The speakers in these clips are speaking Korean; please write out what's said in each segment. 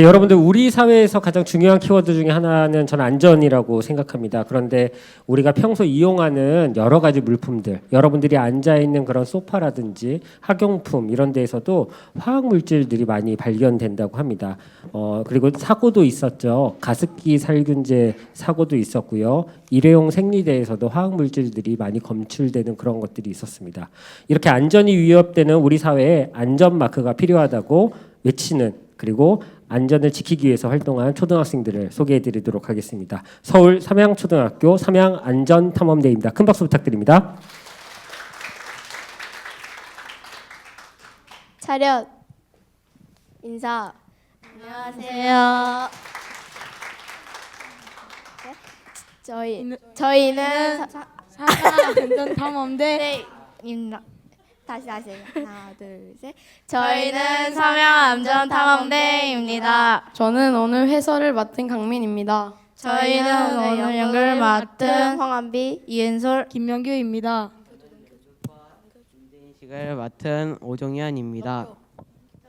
여러분들 우리 사회에서 가장 중요한 키워드 중에 하나는 저는 안전이라고 생각합니다. 그런데 우리가 평소 이용하는 여러 가지 물품들, 여러분들이 앉아 있는 그런 소파라든지 학용품 이런 데에서도 화학 물질들이 많이 발견된다고 합니다. 그리고 사고도 있었죠. 가습기 살균제 사고도 있었고요. 일회용 생리대에서도 화학 물질들이 많이 검출되는 그런 것들이 있었습니다. 이렇게 안전이 위협되는 우리 사회에 안전 마크가 필요하다고 외치는, 그리고 안전을 지키기 위해서 활동한 초등학생들을 소개해드리도록 하겠습니다. 서울 삼양초등학교 삼양안전탐험대입니다. 큰 박수 부탁드립니다. 차렷 인사. 안녕하세요. 저희는 삼양안전탐험대입니다. 다시 하나 둘 셋. 저희는 삼양안전탐험대입니다. 저는 오늘 해설을 맡은 강민입니다. 저희는 오늘 연극을 맡은 황한비, 이은솔, 김명규입니다. 인식을 맡은 오종현입니다.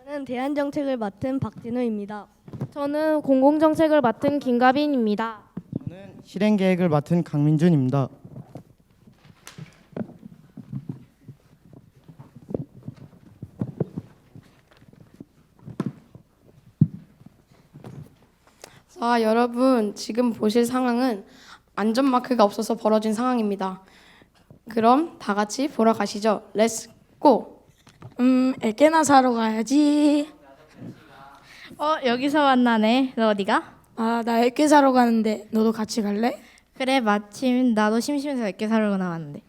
저는 대안정책을 맡은 박진우입니다. 저는 공공정책을 맡은 김가빈입니다. 저는 실행계획을 맡은 강민준입니다. 자, 여러분 지금 보실 상황은 안전마크가 없어서 벌어진 상황입니다. 그럼 다 같이 보러 가시죠. 렛츠 고! 애깨나 사러 가야지. 여기서 만나네. 너 어디가? 나 애깨 사러 가는데 너도 같이 갈래? 그래, 마침 나도 심심해서 애깨 사러 나왔는데.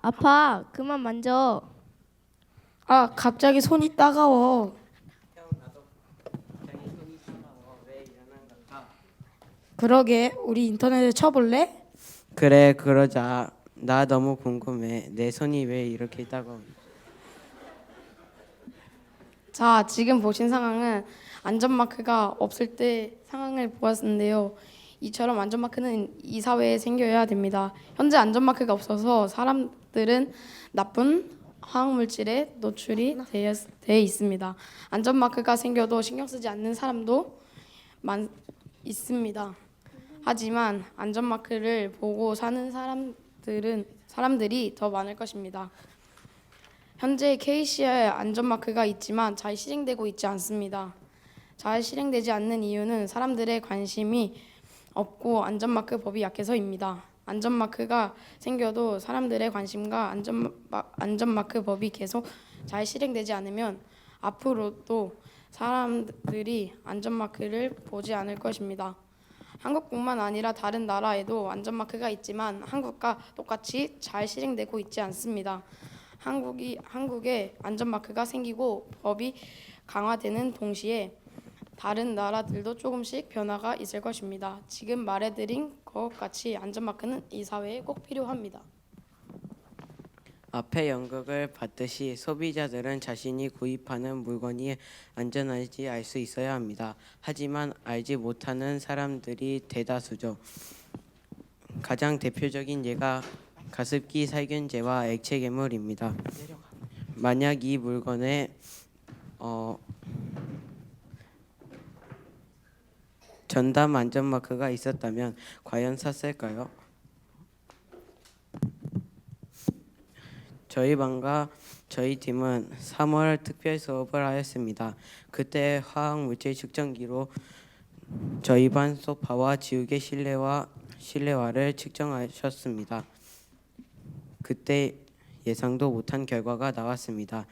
아파. 그만 만져. 갑자기 손이 따가워. 그러게, 우리 인터넷에 쳐볼래? 그래, 그러자. 나 너무 궁금해. 내 손이 왜 이렇게 따가운지. 자, 지금 보신 상황은 안전마크가 없을 때 상황을 보았는데요. 이처럼 안전마크는 이 사회에 생겨야 됩니다. 현재 안전마크가 없어서 사람들은 나쁜 화학물질에 노출이 되어 있습니다. 안전마크가 생겨도 신경 쓰지 않는 사람도 있습니다. 하지만 안전마크를 보고 사는 사람들이 더 많을 것입니다. 현재 KC에 안전마크가 있지만 잘 실행되고 있지 않습니다. 잘 실행되지 않는 이유는 사람들의 관심이 없고 안전마크 법이 약해서입니다. 안전마크가 생겨도 사람들의 관심과 안전마크 법이 계속 잘 실행되지 않으면 앞으로도 사람들이 안전마크를 보지 않을 것입니다. 한국뿐만 아니라 다른 나라에도 안전마크가 있지만 한국과 똑같이 잘 실행되고 있지 않습니다. 한국에 안전마크가 생기고 법이 강화되는 동시에 다른 나라들도 조금씩 변화가 있을 것입니다. 지금 말해드린 것 같이 안전마크는 이 사회에 꼭 필요합니다. 앞에 연극을 봤듯이 소비자들은 자신이 구입하는 물건이 안전한지 알 수 있어야 합니다. 하지만 알지 못하는 사람들이 대다수죠. 가장 대표적인 예가 가습기 살균제와 액체 괴물입니다. 만약 이 물건에 전담 안전마크가 있었다면 과연 샀을까요? 저희 반과 저희 팀은 3월 특별 수업을 하였습니다. 그때 화학물질 측정기로 저희 반 소파와 지우개 실내화를 측정하셨습니다. 그때 예상도 못한 결과가 나왔습니다.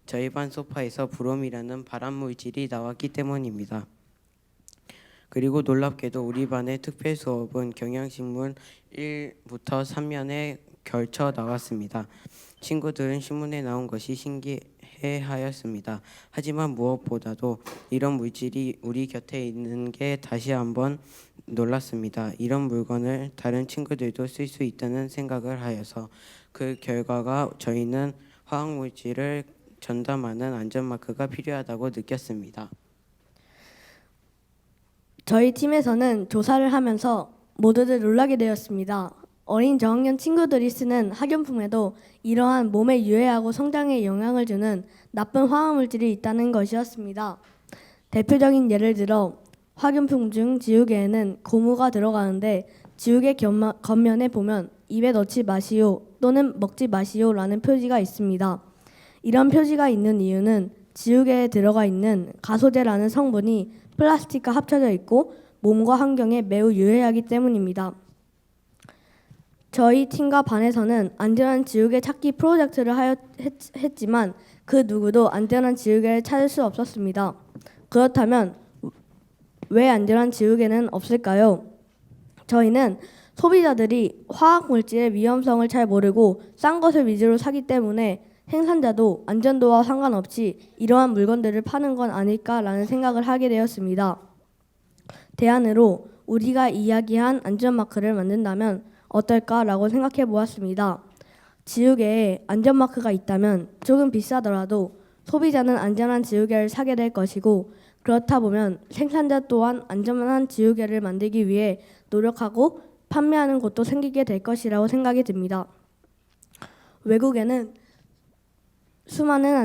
저희 반 소파에서 브롬이라는 발암물질이 나왔기 때문입니다. 그리고 놀랍게도 우리 반의 특별 수업은 경향신문 1부터 3면에 걸쳐 나왔습니다. 친구들은 신문에 나온 것이 신기해하였습니다. 하지만 무엇보다도 이런 물질이 우리 곁에 있는 게 다시 한번 놀랐습니다. 이런 물건을 다른 친구들도 쓸 수 있다는 생각을 하여서 그 결과가 저희는 화학물질을 전담하는 안전마크가 필요하다고 느꼈습니다. 저희 팀에서는 조사를 하면서 모두들 놀라게 되었습니다. 어린 저학년 친구들이 쓰는 학용품에도 이러한 몸에 유해하고 성장에 영향을 주는 나쁜 화학물질이 있다는 것이었습니다. 대표적인 예를 들어 학용품 중 지우개에는 고무가 들어가는데 지우개 겉면에 보면 입에 넣지 마시오 또는 먹지 마시오라는 표지가 있습니다. 이런 표지가 있는 이유는 지우개에 들어가 있는 가소제라는 성분이 플라스틱과 합쳐져 있고 몸과 환경에 매우 유해하기 때문입니다. 저희 팀과 반에서는 안전한 지우개 찾기 프로젝트를 했지만 그 누구도 안전한 지우개를 찾을 수 없었습니다. 그렇다면 왜 안전한 지우개는 없을까요? 저희는 소비자들이 화학물질의 위험성을 잘 모르고 싼 것을 위주로 사기 때문에 생산자도 안전도와 상관없이 이러한 물건들을 파는 건 아닐까라는 생각을 하게 되었습니다. 대안으로 우리가 이야기한 안전마크를 만든다면 어떨까라고 생각해 보았습니다. 지우개에 안전마크가 있다면 조금 비싸더라도 소비자는 안전한 지우개를 사게 될 것이고 그렇다 보면 생산자 또한 안전한 지우개를 만들기 위해 노력하고 판매하는 곳도 생기게 될 것이라고 생각이 듭니다. 외국에는 수많은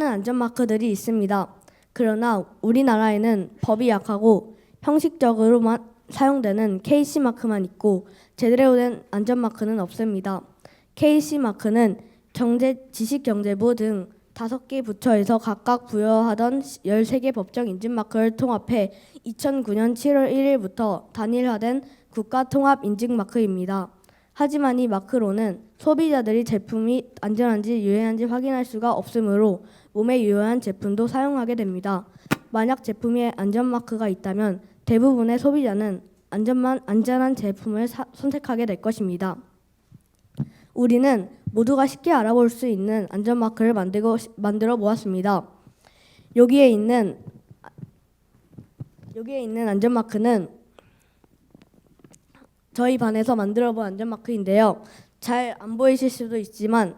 안전마크들이 있습니다. 그러나 우리나라에는 법이 약하고 형식적으로만 사용되는 KC마크만 있고 제대로 된 안전마크는 없습니다. KC마크는 지식경제부 등 5개 부처에서 각각 부여하던 13개 법정 인증마크를 통합해 2009년 7월 1일부터 단일화된 국가통합인증마크입니다. 하지만 이 마크로는 소비자들이 제품이 안전한지 유해한지 확인할 수가 없으므로 몸에 유해한 제품도 사용하게 됩니다. 만약 제품에 안전마크가 있다면 대부분의 소비자는 안전한 제품을 선택하게 될 것입니다. 우리는 모두가 쉽게 알아볼 수 있는 안전마크를 만들어 보았습니다. 여기에 있는 안전마크는 저희 반에서 만들어 본 안전마크인데요. 잘 안 보이실 수도 있지만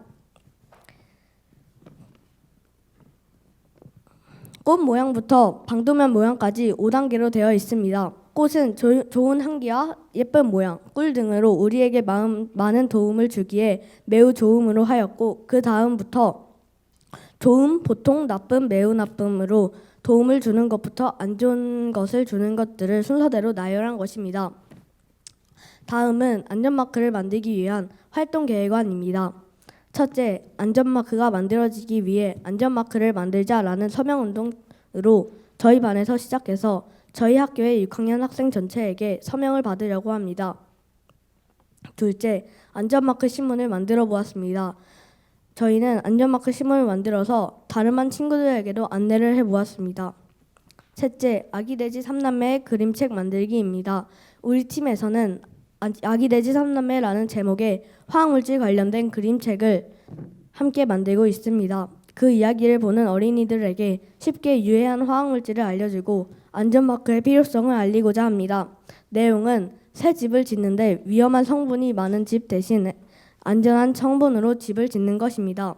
꽃 모양부터 방도면 모양까지 5단계로 되어 있습니다. 꽃은 좋은 향기와 예쁜 모양, 꿀 등으로 우리에게 많은 도움을 주기에 매우 좋음으로 하였고 그 다음부터 좋음, 보통, 나쁨, 매우 나쁨으로 도움을 주는 것부터 안 좋은 것을 주는 것들을 순서대로 나열한 것입니다. 다음은 안전마크를 만들기 위한 활동 계획안입니다. 첫째, 안전마크가 만들어지기 위해 안전마크를 만들자라는 서명운동으로 저희 반에서 시작해서 저희 학교의 6학년 학생 전체에게 서명을 받으려고 합니다. 둘째, 안전마크 신문을 만들어 보았습니다. 저희는 안전마크 신문을 만들어서 다른 반 친구들에게도 안내를 해보았습니다. 셋째, 아기돼지 3남매의 그림책 만들기입니다. 우리 팀에서는 아기돼지 3남매라는 제목의 화학물질 관련된 그림책을 함께 만들고 있습니다. 그 이야기를 보는 어린이들에게 쉽게 유해한 화학물질을 알려주고 안전마크의 필요성을 알리고자 합니다. 내용은 새 집을 짓는데 위험한 성분이 많은 집 대신 안전한 성분으로 집을 짓는 것입니다.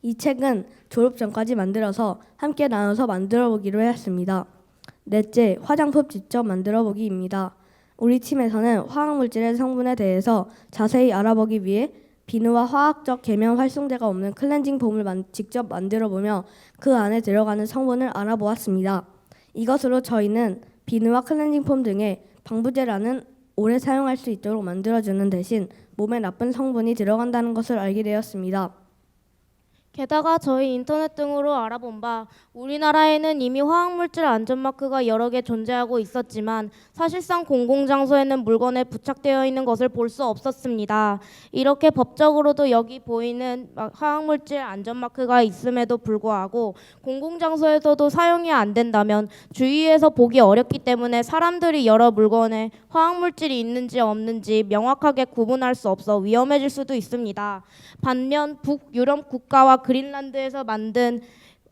이 책은 졸업 전까지 만들어서 함께 나눠서 만들어 보기로 했습니다. 넷째, 화장품 직접 만들어 보기입니다. 우리 팀에서는 화학물질의 성분에 대해서 자세히 알아보기 위해 비누와 화학적 계면 활성제가 없는 클렌징 폼을 직접 만들어 보며 그 안에 들어가는 성분을 알아보았습니다. 이것으로 저희는 비누와 클렌징 폼 등의 방부제라는 오래 사용할 수 있도록 만들어주는 대신 몸에 나쁜 성분이 들어간다는 것을 알게 되었습니다. 게다가 저희 인터넷 등으로 알아본 바 우리나라에는 이미 화학물질 안전마크가 여러 개 존재하고 있었지만 사실상 공공장소에는 물건에 부착되어 있는 것을 볼 수 없었습니다. 이렇게 법적으로도 여기 보이는 화학물질 안전마크가 있음에도 불구하고 공공장소에서도 사용이 안 된다면 주위에서 보기 어렵기 때문에 사람들이 여러 물건에 화학물질이 있는지 없는지 명확하게 구분할 수 없어 위험해질 수도 있습니다. 반면 북유럽 국가와 그린란드에서 만든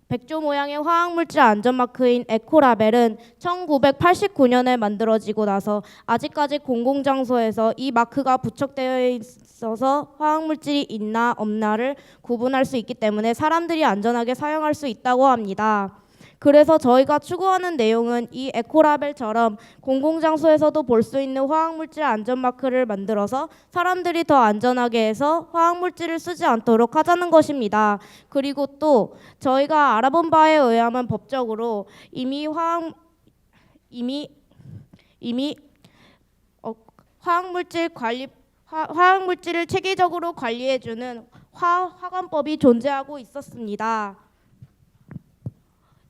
백조 모양의 화학물질 안전마크인 에코라벨은 1989년에 만들어지고 나서 아직까지 공공장소에서 이 마크가 부착되어 있어서 화학물질이 있나 없나를 구분할 수 있기 때문에 사람들이 안전하게 사용할 수 있다고 합니다. 그래서 저희가 추구하는 내용은 이 에코라벨처럼 공공장소에서도 볼 수 있는 화학물질 안전마크를 만들어서 사람들이 더 안전하게 해서 화학물질을 쓰지 않도록 하자는 것입니다. 그리고 또 저희가 알아본 바에 의하면 법적으로 이미 화학물질을 체계적으로 관리해주는 화관법이 존재하고 있었습니다.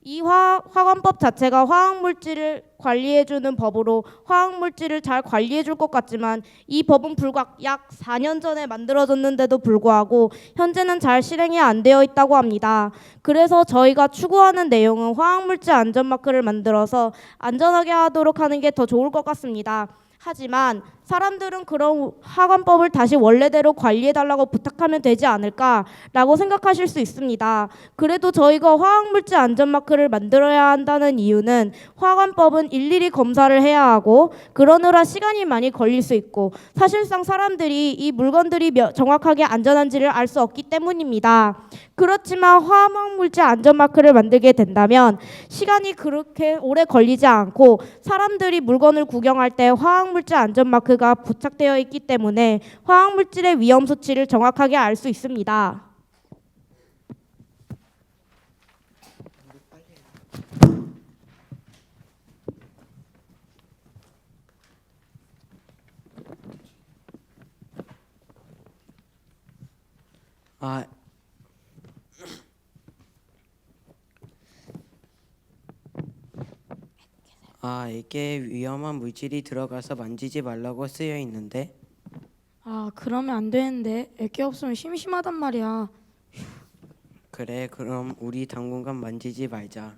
이 화관법 자체가 화학물질을 관리해주는 법으로 화학물질을 잘 관리해줄 것 같지만 이 법은 불과 약 4년 전에 만들어졌는데도 불구하고 현재는 잘 실행이 안 되어 있다고 합니다. 그래서 저희가 추구하는 내용은 화학물질 안전마크를 만들어서 안전하게 하도록 하는 게 더 좋을 것 같습니다. 하지만 사람들은 그런 화관법을 다시 원래대로 관리해달라고 부탁하면 되지 않을까라고 생각하실 수 있습니다. 그래도 저희가 화학물질 안전마크를 만들어야 한다는 이유는 화관법은 일일이 검사를 해야 하고 그러느라 시간이 많이 걸릴 수 있고 사실상 사람들이 이 물건들이 정확하게 안전한지를 알 수 없기 때문입니다. 그렇지만 화학물질 안전마크를 만들게 된다면 시간이 그렇게 오래 걸리지 않고 사람들이 물건을 구경할 때 화학물질 안전마크가 부착되어 있기 때문에 화학물질의 위험 수치를 정확하게 알 수 있습니다. 액계에 위험한 물질이 들어가서 만지지 말라고 쓰여 있는데. 아, 그러면 안 되는데. 액계 없으면 심심하단 말이야. 그래, 그럼 우리 당분간 만지지 말자.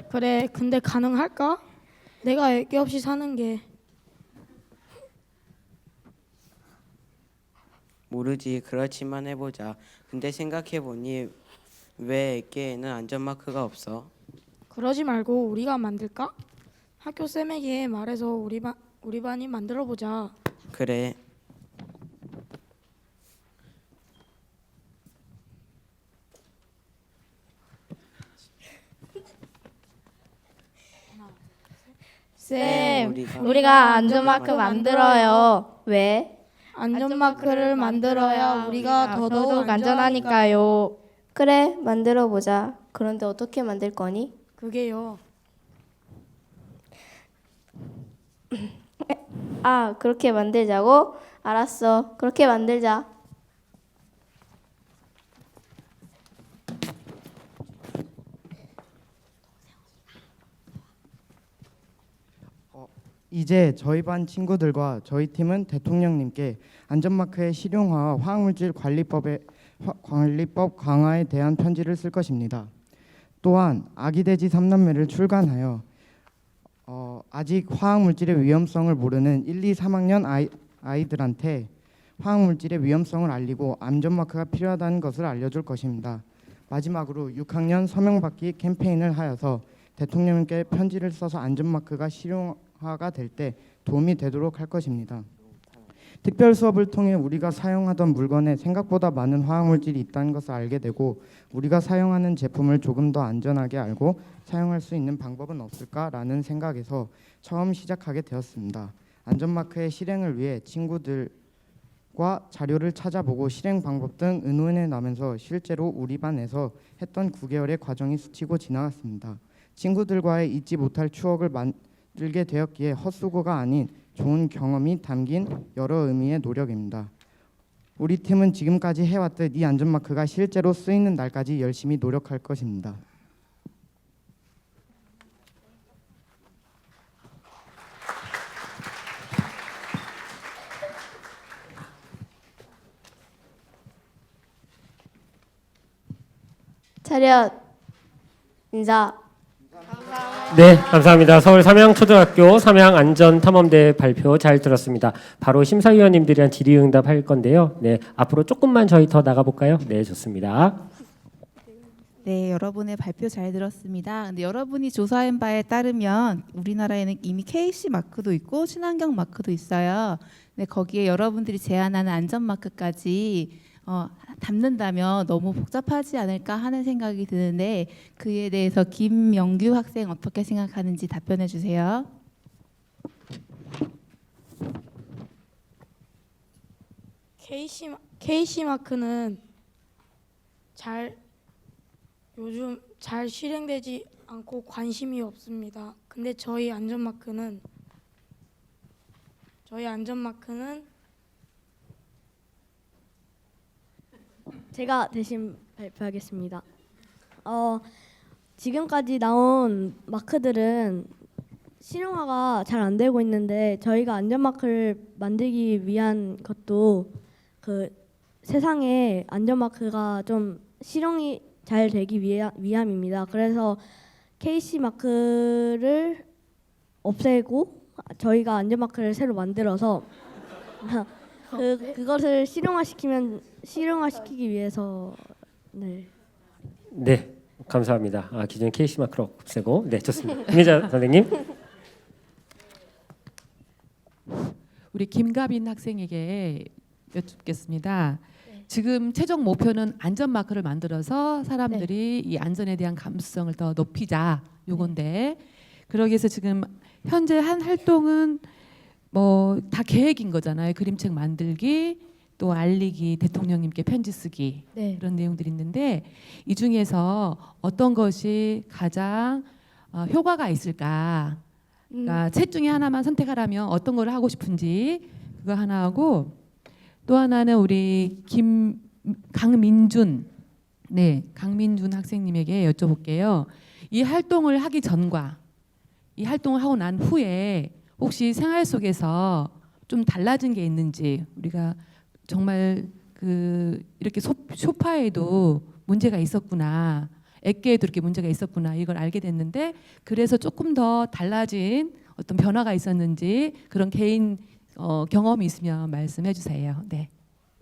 그래, 근데 가능할까? 내가 액계 없이 사는 게. 모르지. 그렇지만 해보자. 근데 생각해보니 왜 액계에는 안전마크가 없어? 그러지 말고 우리가 만들까? 학교 쌤에게 말해서 우리 반이 만들어 보자. 그래. 쌤, 우리가 우리가 안전마크 만들어요. 왜? 안전마크를 만들어야 우리가 더더욱 안전하니까요. 그래, 만들어 보자. 그런데 어떻게 만들 거니? 그게요. 아, 그렇게 만들자고? 알았어. 그렇게 만들자. 이제 저희 반 친구들과 저희 팀은 대통령님께 안전마크의 실용화와 화학물질 관리법 강화에 대한 편지를 쓸 것입니다. 또한 아기돼지 3남매를 출간하여 아직 화학물질의 위험성을 모르는 1, 2, 3학년 아이들한테 화학물질의 위험성을 알리고 안전마크가 필요하다는 것을 알려줄 것입니다. 마지막으로 6학년 서명받기 캠페인을 하여서 대통령님께 편지를 써서 안전마크가 실용화가 될 때 도움이 되도록 할 것입니다. 특별 수업을 통해 우리가 사용하던 물건에 생각보다 많은 화학물질이 있다는 것을 알게 되고 우리가 사용하는 제품을 조금 더 안전하게 알고 사용할 수 있는 방법은 없을까라는 생각에서 처음 시작하게 되었습니다. 안전마크의 실행을 위해 친구들과 자료를 찾아보고 실행 방법 등 의논해 나면서 실제로 우리 반에서 했던 9개월의 과정이 스치고 지나갔습니다. 친구들과의 잊지 못할 추억을 만들게 되었기에 헛수고가 아닌 좋은 경험이 담긴 여러 의미의 노력입니다. 우리 팀은 지금까지 해왔듯 이 안전마크가 실제로 쓰이는 날까지 열심히 노력할 것입니다. 차렷 인사. 네, 감사합니다. 서울 삼양초등학교 삼양안전탐험대 발표 잘 들었습니다. 바로 심사위원님들이랑 질의응답 할 건데요. 네, 앞으로 조금만 저희 더 나가볼까요? 네, 좋습니다. 네, 여러분의 발표 잘 들었습니다. 근데 여러분이 조사한 바에 따르면 우리나라에는 이미 KC 마크도 있고 친환경 마크도 있어요. 네, 거기에 여러분들이 제안하는 안전 마크까지 담는다면 너무 복잡하지 않을까 하는 생각이 드는데 그에 대해서 김영규 학생 어떻게 생각하는지 답변해 주세요. KC 마크는 요즘 잘 실행되지 않고 관심이 없습니다. 근데 저희 안전 마크는 제가 대신 발표하겠습니다. 지금까지 나온 마크들은 실용화가 잘 안 되고 있는데 저희가 안전마크를 만들기 위한 것도 그 세상에 안전마크가 좀 실용이 잘 되기 위함입니다. 그래서 KC 마크를 없애고 저희가 안전마크를 새로 만들어서 그것을 실용화시키기 위해서 네. 네, 감사합니다. 기존 KC 마크를 없애고, 네, 좋습니다. 김혜자 선생님. 우리 김가빈 학생에게 여쭙겠습니다. 지금 최종 목표는 안전 마크를 만들어서 사람들이 이 안전에 대한 감수성을 더 높이자 요건데 그러기 위해서 지금 현재 한 활동은 뭐 다 계획인 거잖아요. 그림책 만들기, 또 알리기, 대통령님께 편지 쓰기 그런 내용들이 있는데 이 중에서 어떤 것이 가장 효과가 있을까? 그러니까 셋 중에 하나만 선택하라면 어떤 걸 하고 싶은지 그거 하나 하고 또 하나는 우리 강민준 학생님에게 여쭤볼게요. 이 활동을 하기 전과 이 활동을 하고 난 후에 혹시 생활 속에서 좀 달라진 게 있는지 우리가 정말 이렇게 소파에도 문제가 있었구나. 액계에도 이렇게 문제가 있었구나 이걸 알게 됐는데 그래서 조금 더 달라진 어떤 변화가 있었는지 그런 개인 경험이 있으면 말씀해 주세요. 네.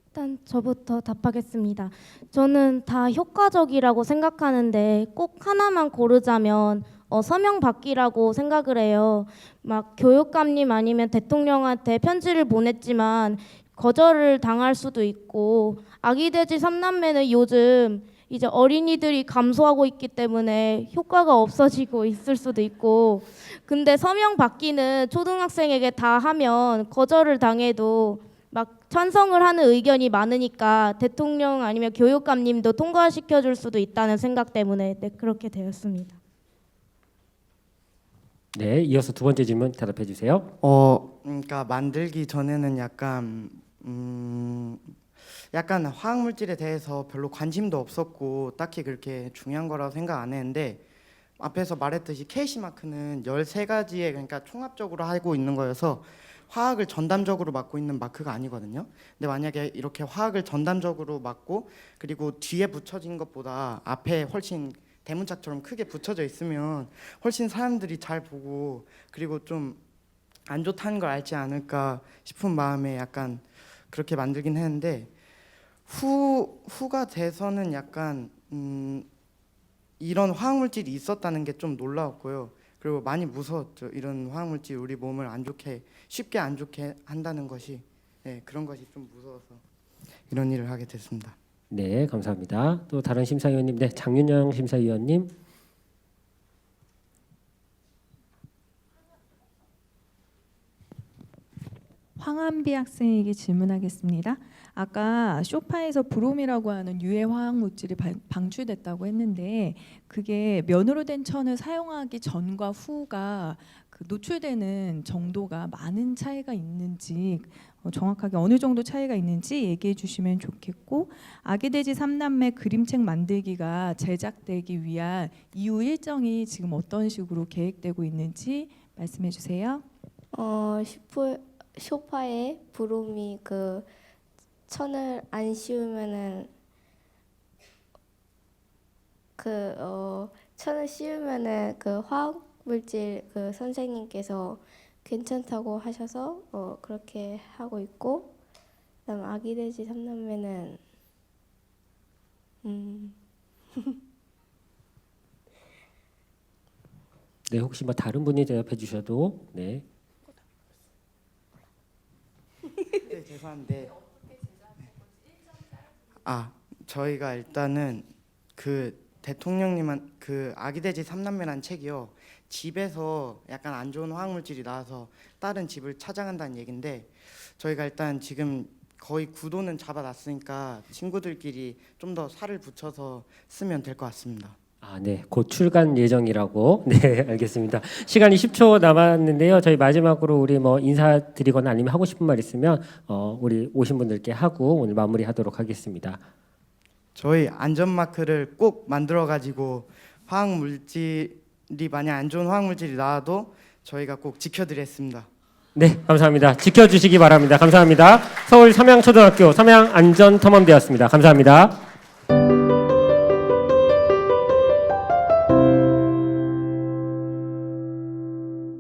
일단 저부터 답하겠습니다. 저는 다 효과적이라고 생각하는데 꼭 하나만 고르자면 서명 받기라고 생각을 해요. 막 교육감님 아니면 대통령한테 편지를 보냈지만 거절을 당할 수도 있고 아기 돼지 3남매는 요즘 이제 어린이들이 감소하고 있기 때문에 효과가 없어지고 있을 수도 있고 근데 서명 받기는 초등학생에게 다 하면 거절을 당해도 막 찬성을 하는 의견이 많으니까 대통령 아니면 교육감님도 통과시켜 줄 수도 있다는 생각 때문에 그렇게 되었습니다. 네, 이어서 두 번째 질문 대답해 주세요. 그러니까 만들기 전에는 약간 화학 물질에 대해서 별로 관심도 없었고 딱히 그렇게 중요한 거라고 생각 안 했는데 앞에서 말했듯이 KC 마크는 13가지의 그러니까 총합적으로 하고 있는 거여서 화학을 전담적으로 맡고 있는 마크가 아니거든요. 근데 만약에 이렇게 화학을 전담적으로 맡고 그리고 뒤에 붙여진 것보다 앞에 훨씬 대문짝처럼 크게 붙여져 있으면 훨씬 사람들이 잘 보고 그리고 좀 안 좋다는 걸 알지 않을까 싶은 마음에 약간 그렇게 만들긴 했는데 후가 돼서는 약간 이런 화학물질이 있었다는 게 좀 놀라웠고요. 그리고 많이 무서웠죠. 이런 화학물질이 우리 몸을 쉽게 안 좋게 한다는 것이 그런 것이 좀 무서워서 이런 일을 하게 됐습니다. 네, 감사합니다. 또 다른 심사위원님, 네, 장윤영 심사위원님. 황한비 학생에게 질문하겠습니다. 아까 쇼파에서 브롬이라고 하는 유해 화학 물질이 방출됐다고 했는데 그게 면으로 된 천을 사용하기 전과 후가 노출되는 정도가 많은 차이가 있는지 정확하게 어느 정도 차이가 있는지 얘기해 주시면 좋겠고 아기 돼지 3남매 그림책 만들기가 제작되기 위한 이후 일정이 지금 어떤 식으로 계획되고 있는지 말씀해 주세요. 소파에 브롬이 천을 안 씌우면은 천을 씌우면은 화학 물질 선생님께서 괜찮다고 하셔서 그렇게 하고 있고 그다음 아기 돼지 3남매는 네, 혹시 뭐 다른 분이 대답해 주셔도 네. 네, 죄송한데 저희가 일단은 그 대통령님한 그 아기 돼지 3남매란 책이요. 집에서 약간 안 좋은 화학물질이 나와서 다른 집을 찾아간다는 얘긴데 저희가 일단 지금 거의 구도는 잡아놨으니까 친구들끼리 좀 더 살을 붙여서 쓰면 될 것 같습니다. 네, 곧 출간 예정이라고. 네, 알겠습니다. 시간이 10초 남았는데요. 저희 마지막으로 우리 뭐 인사드리거나 아니면 하고 싶은 말 있으면 우리 오신 분들께 하고 오늘 마무리하도록 하겠습니다. 저희 안전마크를 꼭 만들어 가지고 화학물질이 만약 안 좋은 화학물질이 나와도 저희가 꼭 지켜드리겠습니다. 네, 감사합니다. 지켜주시기 바랍니다. 감사합니다. 서울 삼양초등학교 삼양안전탐험대였습니다. 감사합니다.